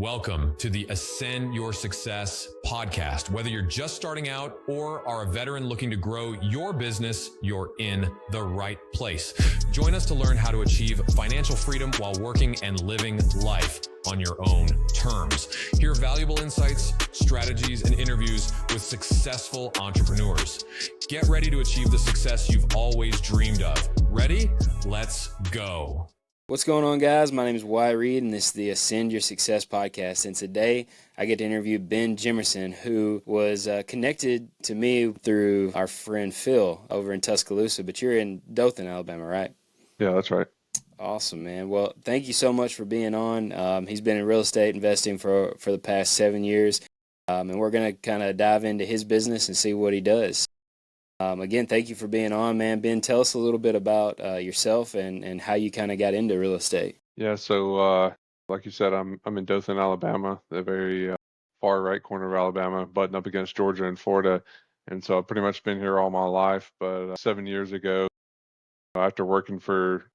Welcome to the Ascend Your Success podcast. Whether you're just starting out or are a veteran looking to grow your business, you're in the right place. Join us to learn how to achieve financial freedom while working and living life on your own terms. Hear valuable insights, strategies, and interviews with successful entrepreneurs. Get ready to achieve the success you've always dreamed of. Ready? Let's go. What's going on, guys? My name is Wyatt Reed, and this is the Ascend Your Success podcast. And today, I get to interview Ben Jimmerson, who was connected to me through our friend Phil over in Tuscaloosa. But you're in Dothan, Alabama, right? Yeah, that's right. Awesome, man. Well, thank you so much for being on. He's been in real estate investing for the past 7 years, and we're going to kind of dive into his business and see what he does. Again, thank you for being on, man. Ben, tell us a little bit about yourself and how you kind of got into real estate. Yeah, so like you said, I'm in Dothan, Alabama, the very far right corner of Alabama, butting up against Georgia and Florida. And so I've pretty much been here all my life. But 7 years ago, after working for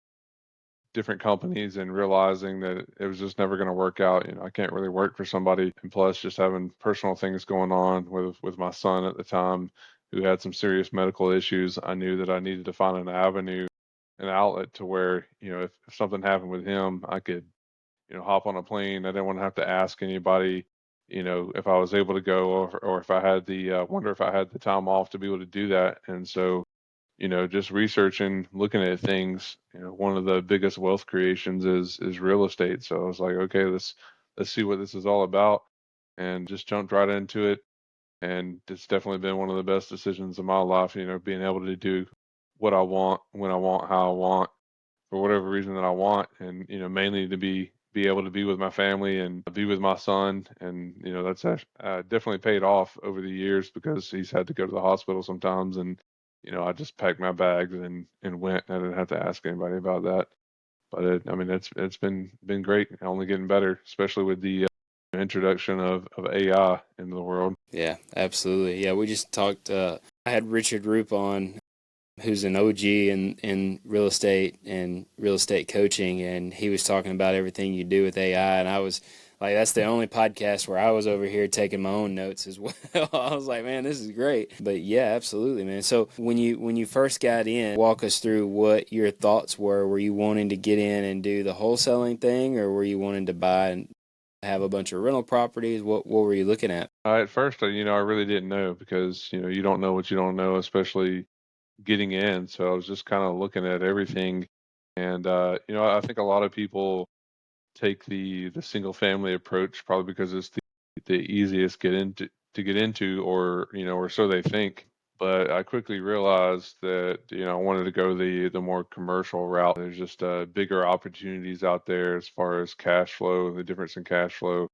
different companies and realizing that it was just never going to work out, I can't really work for somebody. And plus, just having personal things going on with my son at the time, who had some serious medical issues, I knew that I needed to find an avenue, an outlet to where, if something happened with him, I could, hop on a plane. I didn't want to have to ask anybody, if I was able to go or if I had wonder if I had the time off to be able to do that. And so, just researching, looking at things, one of the biggest wealth creations is real estate. So I was like, okay, let's see what this is all about, and just jumped right into it. And it's definitely been one of the best decisions of my life, being able to do what I want, when I want, how I want, for whatever reason that I want. And, mainly to be able to be with my family and be with my son. And, that's definitely paid off over the years, because he's had to go to the hospital sometimes. And, I just packed my bags and went. I didn't have to ask anybody about that. But it's been great, only getting better, especially with the introduction of AI into the world. Yeah, absolutely. Yeah, we just talked. I had Richard Roop on, who's an OG in real estate and real estate coaching, and he was talking about everything you do with AI, and I was like, that's the only podcast where I was over here taking my own notes as well. I was like, man, this is great. But yeah, absolutely, man. So when you first got in, walk us through what your thoughts were. Were you wanting to get in and do the wholesaling thing, or were you wanting to buy and have a bunch of rental properties? What were you looking at? At first, I really didn't know, because, you don't know what you don't know, especially getting in. So I was just kind of looking at everything. And, I think a lot of people take the single family approach, probably because it's the easiest to get into, or, or so they think. But I quickly realized that, I wanted to go the more commercial route. There's just bigger opportunities out there as far as cash flow, the difference in cash flow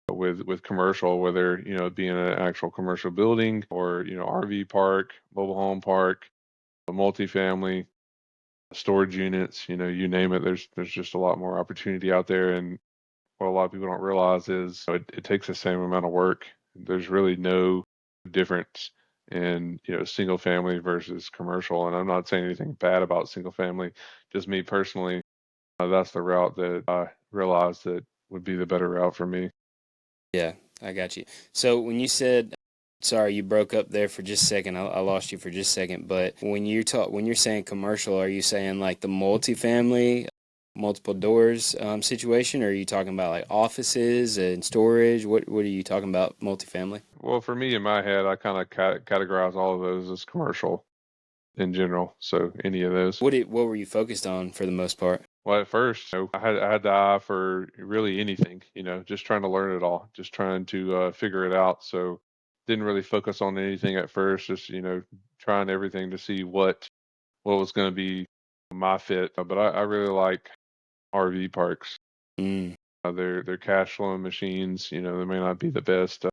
with commercial, whether, it being an actual commercial building or, RV park, mobile home park, a multifamily, storage units, you name it. There's just a lot more opportunity out there. And what a lot of people don't realize is it takes the same amount of work. There's really no difference in, single family versus commercial. And I'm not saying anything bad about single family, just me personally. That's the route that I realized that would be the better route for me. Yeah, I got you. So when you said, sorry, you broke up there for just a second. I lost you for just a second. But when you're saying commercial, are you saying like the multifamily, multiple doors situation, or are you talking about like offices and storage? What are you talking about, multifamily? Well, for me, in my head, I kind of categorize all of those as commercial in general. So any of those. What were you focused on for the most part? Well, at first, I had the eye for really anything, just trying to learn it all, just trying to figure it out. So didn't really focus on anything at first, just, trying everything to see what was going to be my fit. But I really like RV parks. Mm. They're cash flowing machines. They may not be the best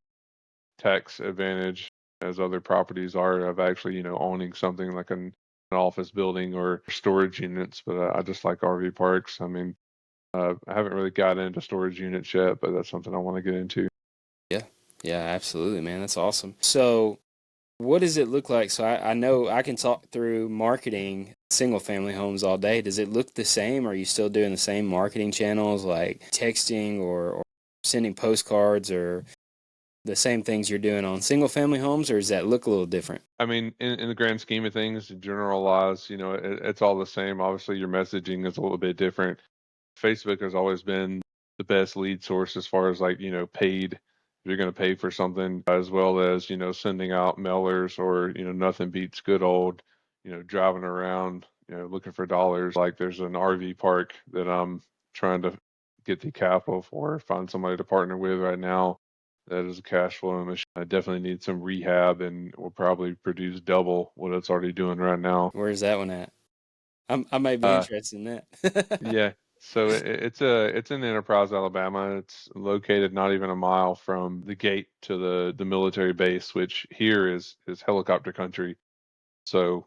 tax advantage as other properties are of actually, owning something like an office building or storage units. But I just like RV parks. I haven't really got into storage units yet, but that's something I want to get into. Yeah, absolutely, man. That's awesome. So what does it look like? So I know I can talk through marketing single family homes all day. Does it look the same? Are you still doing the same marketing channels like texting or sending postcards or the same things you're doing on single family homes, or does that look a little different? I mean, in the grand scheme of things, generalize, it's all the same. Obviously, your messaging is a little bit different. Facebook has always been the best lead source as far as like, paid, if you're going to pay for something, as well as, sending out mailers or, nothing beats good old, driving around, looking for dollars. Like there's an RV park that I'm trying to get the capital for, find somebody to partner with right now. That is a cash flow machine. I definitely need some rehab and will probably produce double what it's already doing right now. Where's that one at? I might be Uh, interested in that. Yeah. So it's in Enterprise, Alabama. It's located not even a mile from the gate to the military base, which here is helicopter country. So,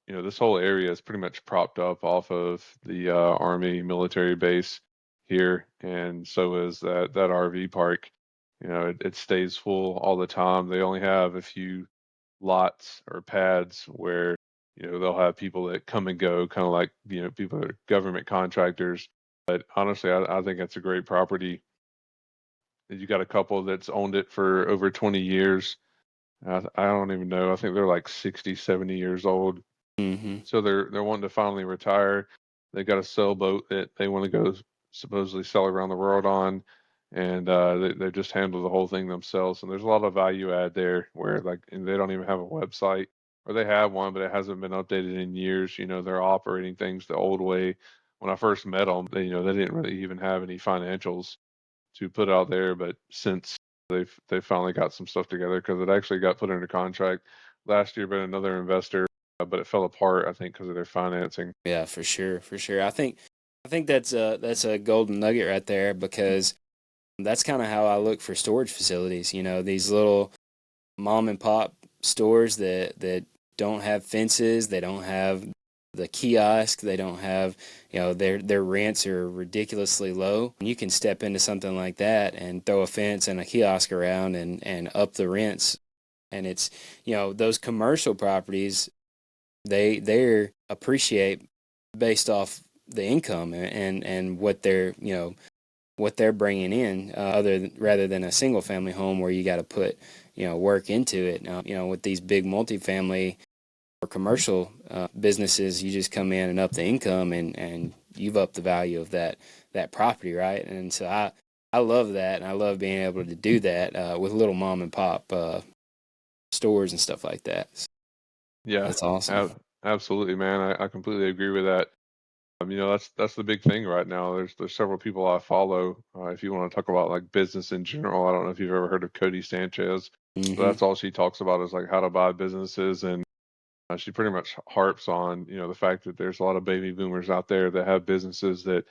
this whole area is pretty much propped up off of the Army military base here, and so is that RV park. It stays full all the time. They only have a few lots or pads where they'll have people that come and go, kind of like people that are government contractors. But honestly, I think it's a great property. You got a couple that's owned it for over 20 years. I don't even know. I think they're like 60, 70 years old. Hmm. So they're wanting to finally retire. They got a sailboat that they want to go supposedly sell around the world on, and they just handle the whole thing themselves. And there's a lot of value add there where like and they don't even have a website, or they have one, but it hasn't been updated in years. They're operating things the old way. When I first met them, they didn't really even have any financials to put out there, but since they finally got some stuff together because it actually got put under contract last year by another investor, but it fell apart, I think, because of their financing. Yeah, for sure, for sure. I think that's a golden nugget right there, because that's kind of how I look for storage facilities. These little mom and pop stores that don't have fences, they don't have the kiosk, they don't have, their rents are ridiculously low. You can step into something like that and throw a fence and a kiosk around and up the rents. And it's, those commercial properties, they appreciate based off the income and what they're bringing in, rather than a single family home where you got to put work into it. Now, with these big multifamily or commercial businesses, you just come in and up the income, and you've upped the value of that property, right? And so I love that, and I love being able to do that with little mom and pop stores and stuff like that. So Yeah, that's awesome. absolutely, man. I completely agree with that. That's the big thing right now. There's several people I follow. If you want to talk about like business in general, I don't know if you've ever heard of Cody Sanchez, but Hmm. that's all she talks about is like how to buy businesses, and she pretty much harps on the fact that there's a lot of baby boomers out there that have businesses that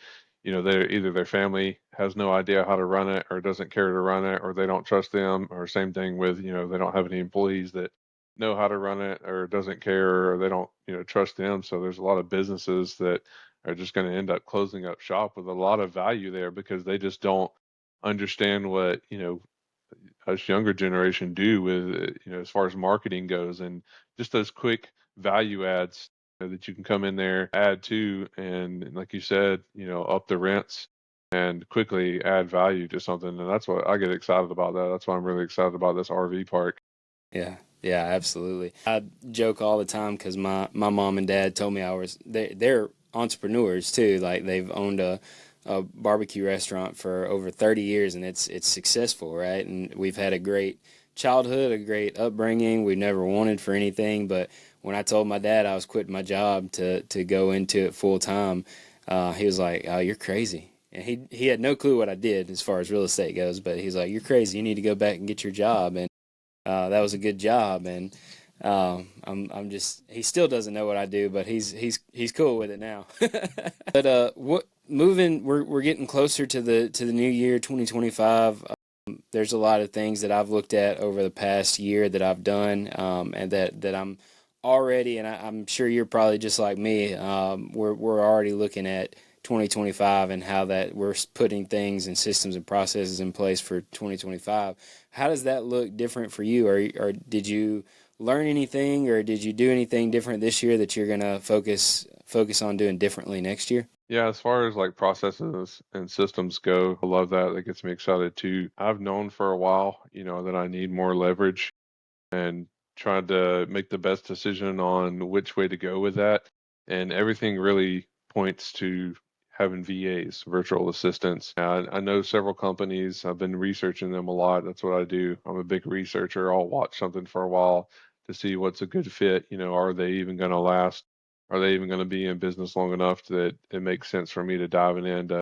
they're either their family has no idea how to run it or doesn't care to run it, or they don't trust them, or same thing with they don't have any employees that know how to run it or doesn't care, or they don't trust them. So there's a lot of businesses that are just going to end up closing up shop with a lot of value there because they just don't understand what us younger generation do with as far as marketing goes, and just those quick value adds that you can come in there, add to, and like you said, up the rents and quickly add value to something. And that's what I get excited about. That's why I'm really excited about this RV park. Yeah, yeah, absolutely. I joke all the time because my mom and dad told me they're entrepreneurs too. Like they've owned a barbecue restaurant for over 30 years, and it's successful, right? And we've had a great childhood, a great upbringing. We never wanted for anything, but when I told my dad I was quitting my job to go into it full time, he was like, "Oh, you're crazy." And he had no clue what I did as far as real estate goes, but he's like, "You're crazy. You need to go back and get your job." And that was a good job, and I'm just he still doesn't know what I do, but he's cool with it now. But what moving we're getting closer to the new year 2025. There's a lot of things that I've looked at over the past year that I've done, and that I'm already, and I'm sure you're probably just like me. We're already looking at 2025 and how that we're putting things and systems and processes in place for 2025. How does that look different for you? Or did you learn anything, or did you do anything different this year that you're gonna focus on doing differently next year? Yeah, as far as like processes and systems go, I love that. That gets me excited too. I've known for a while, that I need more leverage and tried to make the best decision on which way to go with that. And everything really points to having VAs, virtual assistants. I know several companies. I've been researching them a lot. That's what I do. I'm a big researcher. I'll watch something for a while to see what's a good fit. Are they even going to last? Are they even going to be in business long enough that it makes sense for me to dive into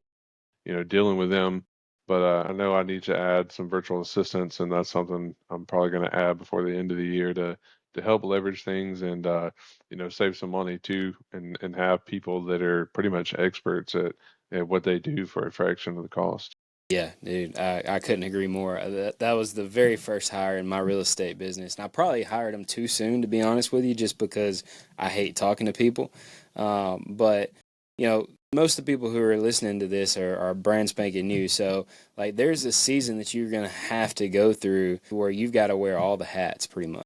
dealing with them. But I know I need to add some virtual assistants, and that's something I'm probably going to add before the end of the year to help leverage things and save some money too, and have people that are pretty much experts at what they do for a fraction of the cost. Yeah, dude, I couldn't agree more. That was the very first hire in my real estate business. And I probably hired him too soon, to be honest with you, just because I hate talking to people. But, most of the people who are listening to this are brand spanking new. So, like, there's a season that you're going to have to go through where you've got to wear all the hats pretty much.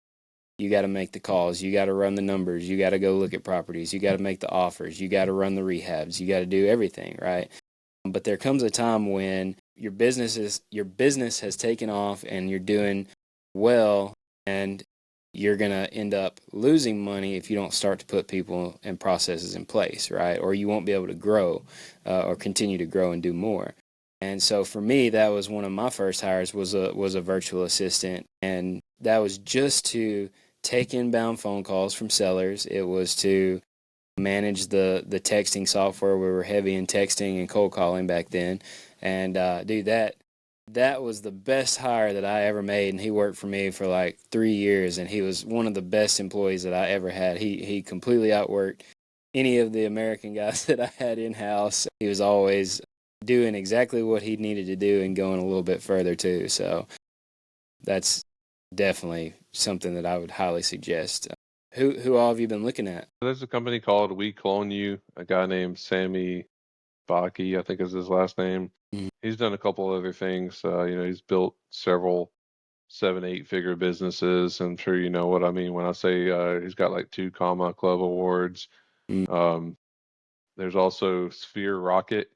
You got to make the calls. You got to run the numbers. You got to go look at properties. You got to make the offers. You got to run the rehabs. You got to do everything, right? But there comes a time when your business has taken off and you're doing well, and you're going to end up losing money if you don't start to put people and processes in place, right? Or you won't be able to grow or continue to grow and do more. And so for me, that was one of my first hires was a virtual assistant, and that was just to take inbound phone calls from sellers. It was to manage the texting software. We were heavy in texting and cold calling back then. And dude, that was the best hire that I ever made. And he worked for me for like 3 years, and he was one of the best employees that I ever had. He completely outworked any of the American guys that I had in house. He was always doing exactly what he needed to do and going a little bit further too. So that's definitely something that I would highly suggest. Who all have you been looking at? There's a company called We Clone You, a guy named Sammy Baki, I think is his last name. Mhm. He's done a couple other things. He's built several 7, 8 figure businesses. I'm sure you know what I mean when I say he's got like 2 comma club awards. Um, there's also Sphere Rocket,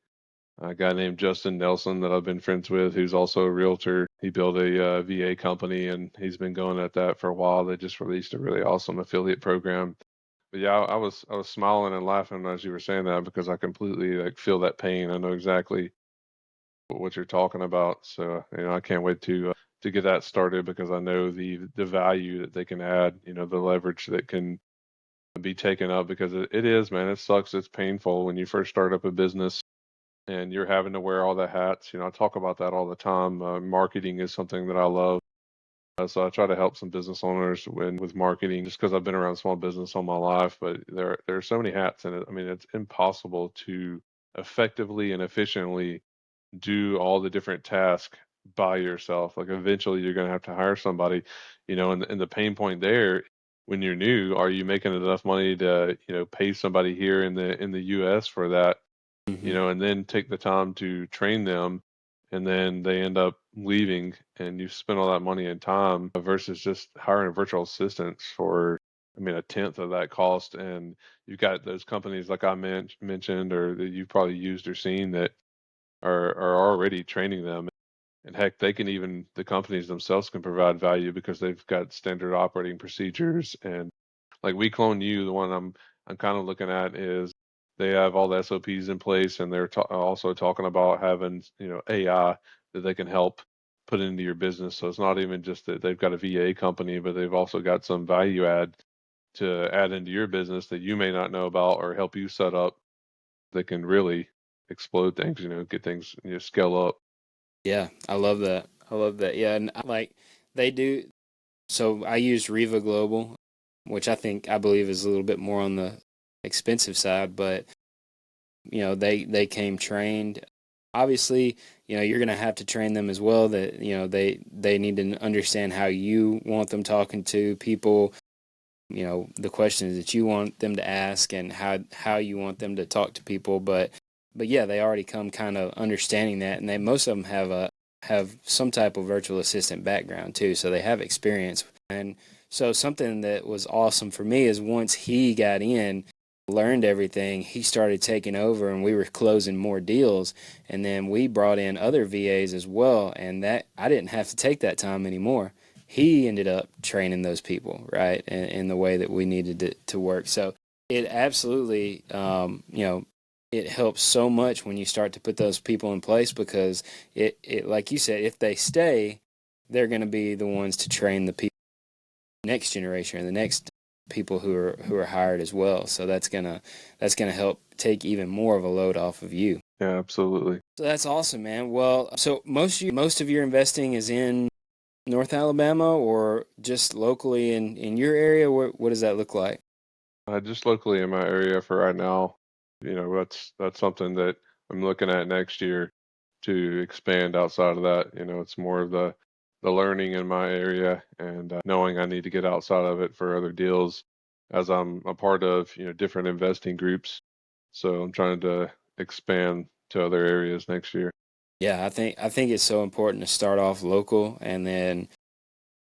a guy named Justin Nelson that I've been friends with, who's also a realtor. He built a VA company, and he's been going at that for a while. They just released a really awesome affiliate program. But yeah, I was smiling and laughing as you were saying that because I completely like feel that pain. I know exactly what you're talking about. So I can't wait to get that started because I know the value that they can add. The leverage that can be taken up because it is, man. It sucks. It's painful when you first start up a business and you're having to wear all the hats. I talk about that all the time. Marketing is something that I love. So I try to help some business owners with marketing just because I've been around small business all my life. But there are so many hats in it. I mean, it's impossible to effectively and efficiently do all the different tasks by yourself. Like eventually you're going to have to hire somebody, and the pain point there when you're new, are you making enough money to, pay somebody here in the US for that, Mhm. and then take the time to train them, and then they end up leaving and you spend all that money and time versus just hiring virtual assistants for, I mean, a tenth of that cost. And you've got those companies like I mentioned or that you've probably used or seen that are already training them. And heck, the companies themselves can provide value because they've got standard operating procedures. And like We Clone You, the one I'm kind of looking at is they have all the SOPs in place, and they're also talking about having AI that they can help put into your business. So it's not even just that they've got a VA company, but they've also got some value add to add into your business that you may not know about or help you set up that can really explode things, get things, scale up. Yeah, I love that. I love that. Yeah, and like they do. So I use Riva Global, which I believe is a little bit more on the expensive side, but they came trained. Obviously, you're going to have to train them as well. That they need to understand how you want them talking to people. The questions that you want them to ask and how you want them to talk to people. But yeah, they already come kind of understanding that, and most of them have some type of virtual assistant background too, so they have experience. And so something that was awesome for me is once he got in, learned everything, he started taking over and we were closing more deals. And then we brought in other VAs as well. And that I didn't have to take that time anymore. He ended up training those people, right, in the way that we needed to work. So it absolutely, it helps so much when you start to put those people in place, because it like you said, if they stay, they're going to be the ones to train the people, next generation, or the next people who are hired as well. So that's gonna help take even more of a load off of you. Yeah, absolutely. So that's awesome, man. Well, so most of your investing is in North Alabama, or just locally in your area? What does that look like? Just locally in my area for right now, that's something that I'm looking at next year to expand outside of that. It's more of the learning in my area and knowing I need to get outside of it for other deals, as I'm a part of different investing groups. So I'm trying to expand to other areas next year. Yeah, I think it's so important to start off local and then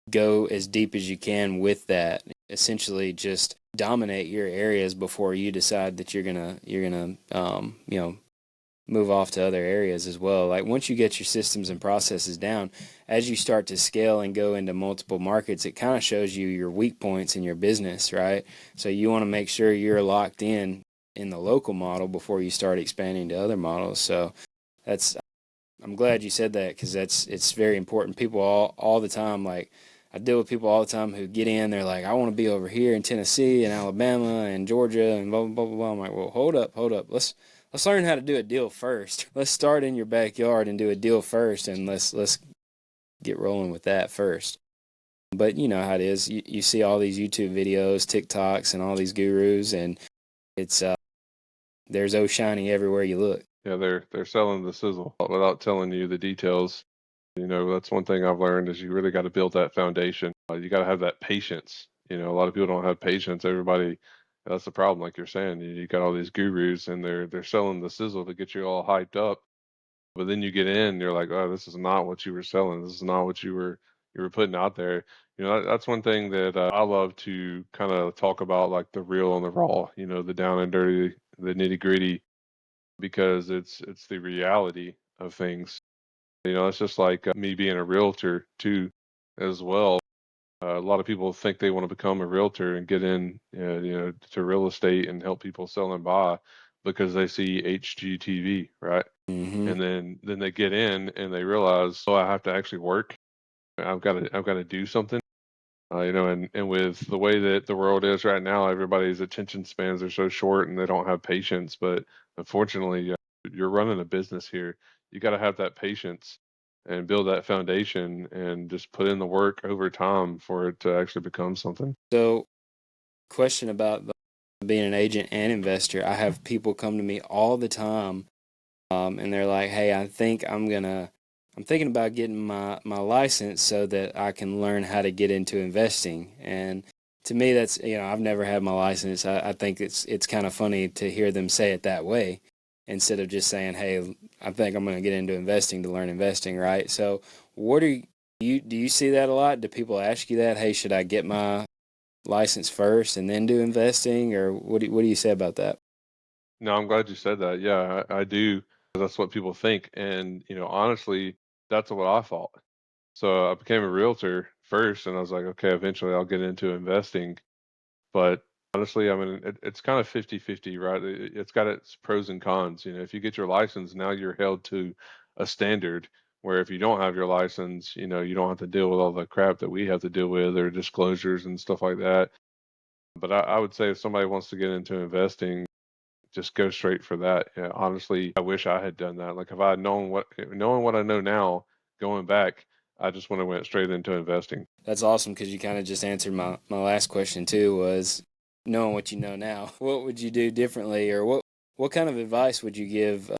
go as deep as you can with that. Essentially, just dominate your areas before you decide that you're gonna move off to other areas as well. Like, once you get your systems and processes down, as you start to scale and go into multiple markets, it kind of shows you your weak points in your business, right? So you want to make sure you're locked in the local model before you start expanding to other models. So that's I'm glad you said that, because it's very important. People all the time, like, I deal with people all the time who get in, they're like, I want to be over here in Tennessee and Alabama and Georgia and blah blah blah blah. I'm like, well, hold up. Let's learn how to do a deal first. Let's start in your backyard and do a deal first, and let's get rolling with that first. But you know how it is. You see all these YouTube videos, TikToks, and all these gurus, and it's there's oh shiny everywhere you look. Yeah, they're selling the sizzle without telling you the details. That's one thing I've learned is you really got to build that foundation. You got to have that patience. A lot of people don't have patience. Everybody, that's the problem. Like you're saying, you got all these gurus and they're selling the sizzle to get you all hyped up. But then you get in, you're like, oh, this is not what you were selling. This is not what you were putting out there. That's one thing that I love to kind of talk about, like the real and the raw. The down and dirty, the nitty gritty, because it's the reality of things. It's just like me being a realtor too, as well. A lot of people think they want to become a realtor and get in, to real estate and help people sell and buy because they see HGTV, right? Hmm. And then they get in and they realize, oh, I have to actually work. I've got to do something. And with the way that the world is right now, everybody's attention spans are so short and they don't have patience. But unfortunately, you're running a business here. You got to have that patience and build that foundation and just put in the work over time for it to actually become something. So, question about being an agent and investor. I have people come to me all the time, and they're like, "Hey, I'm thinking about getting my license so that I can learn how to get into investing." And to me, that's, I've never had my license. I think it's kind of funny to hear them say it that way, instead of just saying, "Hey, I think I'm going to get into investing to learn investing," right? So, what are you do you see that a lot? Do people ask you that? Hey, should I get my license first and then do investing, or what do you say about that? No, I'm glad you said that. Yeah, I do. That's what people think. And, honestly, that's what I thought. So I became a realtor first, and I was like, okay, eventually I'll get into investing. But honestly, I mean, it's kind of 50-50, right? It's got its pros and cons. If you get your license, now you're held to a standard where if you don't have your license, you don't have to deal with all the crap that we have to deal with, or disclosures and stuff like that. But I would say if somebody wants to get into investing, just go straight for that. Yeah, honestly, I wish I had done that. Like if I had knowing what I know now, going back, I just would have went straight into investing. That's awesome, because you kind of just answered my last question too, was knowing what you know now. What would you do differently, or what kind of advice would you give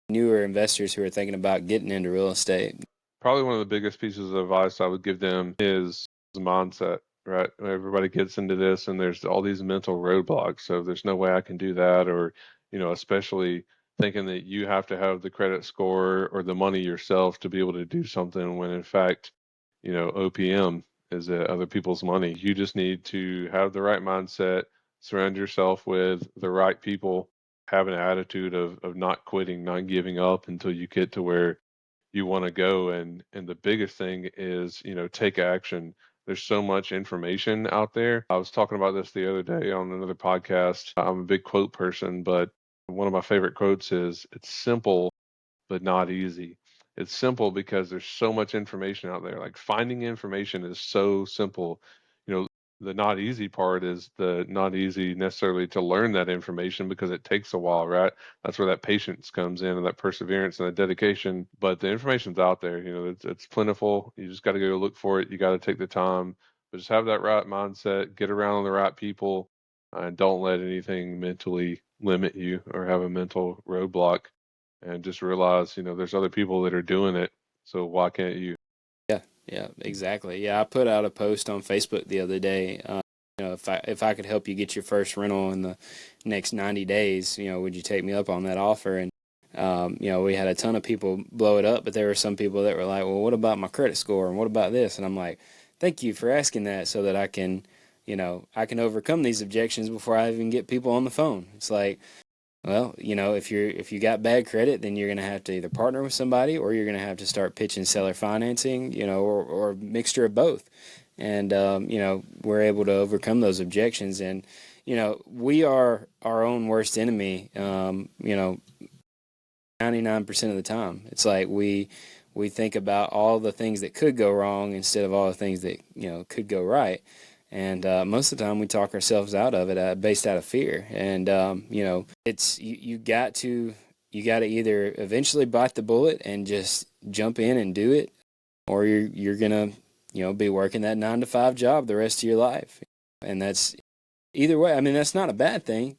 newer investors who are thinking about getting into real estate? Probably one of the biggest pieces of advice I would give them is mindset, right? Everybody gets into this and there's all these mental roadblocks. So there's no way I can do that. Or, especially thinking that you have to have the credit score or the money yourself to be able to do something when in fact, OPM is other people's money. You just need to have the right mindset, surround yourself with the right people, have an attitude of not quitting, not giving up until you get to where you want to go. And the biggest thing is, take action. There's so much information out there. I was talking about this the other day on another podcast. I'm a big quote person, but one of my favorite quotes is, it's simple but not easy. It's simple because there's so much information out there. Like, finding information is so simple. You know, the not easy part is the not easy necessarily to learn that information, because it takes a while, right? That's where that patience comes in, and that perseverance and that dedication. But the information's out there. It's plentiful. You just got to go look for it. You got to take the time, but just have that right mindset, get around the right people, and don't let anything mentally limit you or have a mental roadblock, and just realize, there's other people that are doing it. So why can't you? Yeah, exactly. Yeah, I put out a post on Facebook the other day. If I could help you get your first rental in the next 90 days, would you take me up on that offer? And we had a ton of people blow it up, but there were some people that were like, well, what about my credit score, and what about this? And I'm like, thank you for asking that, so that I can overcome these objections before I even get people on the phone. It's like, well, if you got bad credit, then you're going to have to either partner with somebody, or you're going to have to start pitching seller financing, or a mixture of both. And we're able to overcome those objections. And we are our own worst enemy. 99% of the time, it's like we think about all the things that could go wrong instead of all the things that could go right. And most of the time, we talk ourselves out of it based out of fear. And it's you got to either eventually bite the bullet and just jump in and do it, or you're gonna be working that 9-to-5 job the rest of your life. And that's, either way, I mean, that's not a bad thing.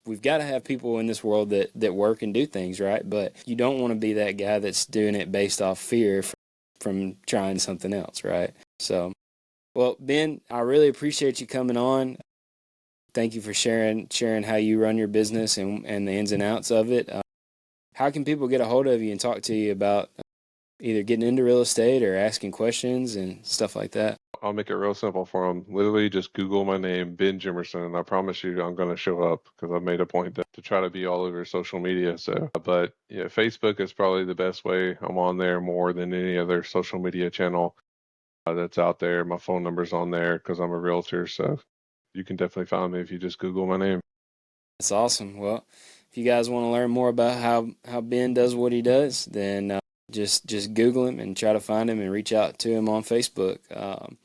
We've got to have people in this world that work and do things, right? But you don't want to be that guy that's doing it based off fear from trying something else, right? So. Well, Ben, I really appreciate you coming on. Thank you for sharing how you run your business and the ins and outs of it. How can people get a hold of you and talk to you about either getting into real estate or asking questions and stuff like that? I'll make it real simple for them. Literally just Google my name, Ben Jimmerson, and I promise you I'm going to show up, because I've made a point to try to be all over social media. So, but yeah, Facebook is probably the best way. I'm on there more than any other social media channel that's out there. My phone number's on there because I'm a realtor, so you can definitely find me if you just Google my name. That's awesome. Well, if you guys want to learn more about how Ben does what he does, then just Google him and try to find him and reach out to him on Facebook.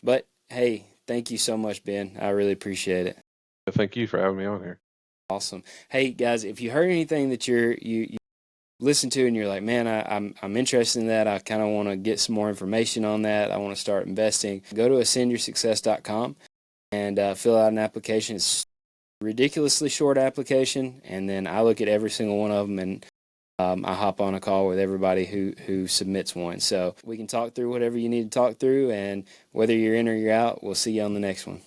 But hey, thank you so much, Ben. I really appreciate it. Thank you for having me on here. Awesome. Hey guys, if you heard anything that you listen to and you're like, man, I'm interested in that, I kind of want to get some more information on that, I want to start investing, go to ascendyoursuccess.com and fill out an application. It's a ridiculously short application, and then I look at every single one of them, and I hop on a call with everybody who submits one. So we can talk through whatever you need to talk through, and whether you're in or you're out, we'll see you on the next one.